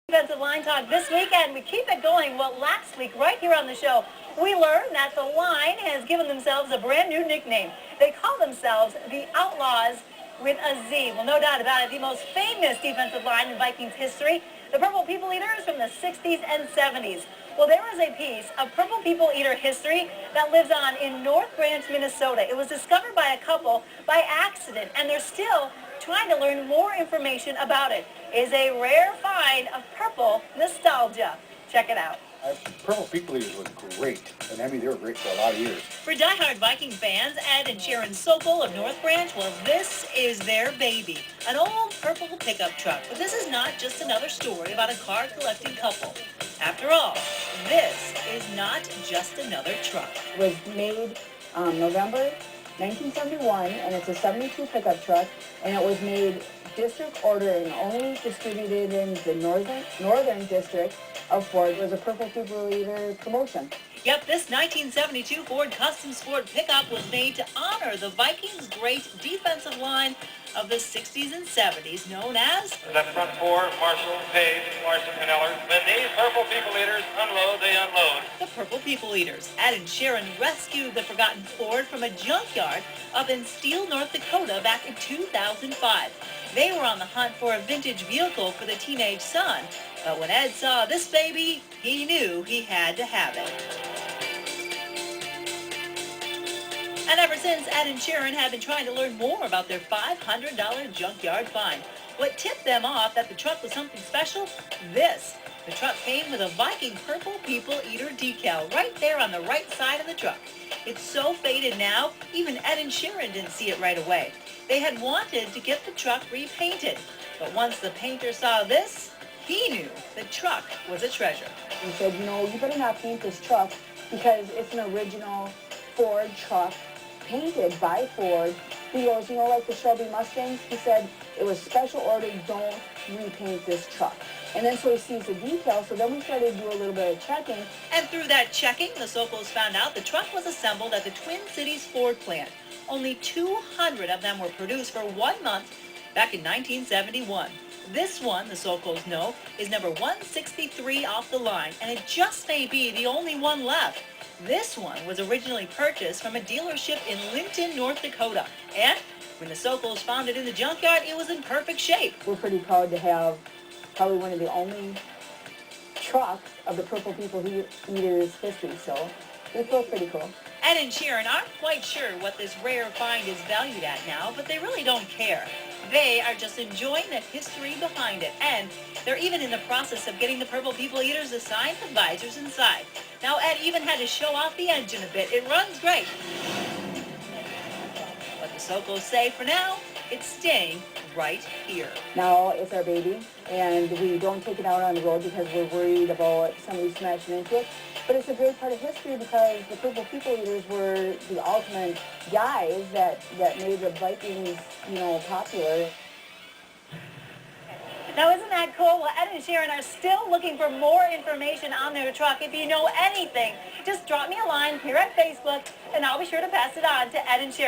Defensive line talk this weekend. We keep it going. Well, last week, right here on the show, we learned that the line has given themselves a brand new nickname. They call themselves the Outlaws with a Z. Well, no doubt about it, the most famous defensive line in Vikings history, the Purple People Eaters from the 60s and 70s. Well, there is a piece of Purple People Eater history that lives on in North Branch, Minnesota. It was discovered by a couple by accident, and they're still trying to learn more information about it. Is a rare find of purple nostalgia. Check it out. Purple People Eaters was great, and I mean, they were great for a lot of years. For diehard Viking fans, Ed and Sharon Sokol of North Branch, well, this is their baby, an old purple pickup truck. But this is not just another story about a car-collecting couple. After all, this is not just another truck. It was made November 1971, and it's a 72 pickup truck, and it was made district order and only distributed in the northern district of Ford. It was a Purple People Eater promotion. Yep, this 1972 Ford Custom Sport pickup was made to honor the Vikings' great defensive line of the 60s and 70s, known as the front four, Marshall, Page, Larson, and Eller. When these Purple People Eaters unload, they unload. The Purple People Eaters. Ed and Sharon rescued the forgotten Ford from a junkyard up in Steele, North Dakota back in 2005. They were on the hunt for a vintage vehicle for the teenage son, but when Ed saw this baby, he knew he had to have it. And ever since, Ed and Sharon have been trying to learn more about their $500 junkyard find. What tipped them off that the truck was something special? This. The truck came with a Viking Purple People Eater decal right there on the right side of the truck. It's so faded now, even Ed and Sharon didn't see it right away. They had wanted to get the truck repainted, but once the painter saw this, he knew the truck was a treasure. He said, you know, you better not paint this truck because it's an original Ford truck painted by Ford. He goes, you know, like the Shelby Mustangs? He said, it was special order, don't repaint this truck. And then so he sees the decal, so then we started to do a little bit of checking. And through that checking, the Sokols found out the truck was assembled at the Twin Cities Ford plant. Only 200 of them were produced for 1 month back in 1971. This one, the Sokols know, is number 163 off the line, and it just may be the only one left. This one was originally purchased from a dealership in Linton, North Dakota. And when the Sokols found it in the junkyard, it was in perfect shape. We're pretty proud to have probably one of the only trucks of the Purple People Eaters history, so it feels pretty cool. Ed and Sharon aren't quite sure what this rare find is valued at now, but they really don't care. They are just enjoying the history behind it, and they're even in the process of getting the Purple People Eaters assigned the visors inside. Now, Ed even had to show off the engine a bit. It runs great. But the Sokols say for now, it's staying right here. Now it's our baby, and we don't take it out on the road because we're worried about somebody smashing into it. But it's a great part of history because the Purple People Eaters were the ultimate guys that made the Vikings, you know, popular. Now, isn't that cool? Well, Ed and Sharon are still looking for more information on their truck. If you know anything, just drop me a line here at Facebook, and I'll be sure to pass it on to Ed and Sharon.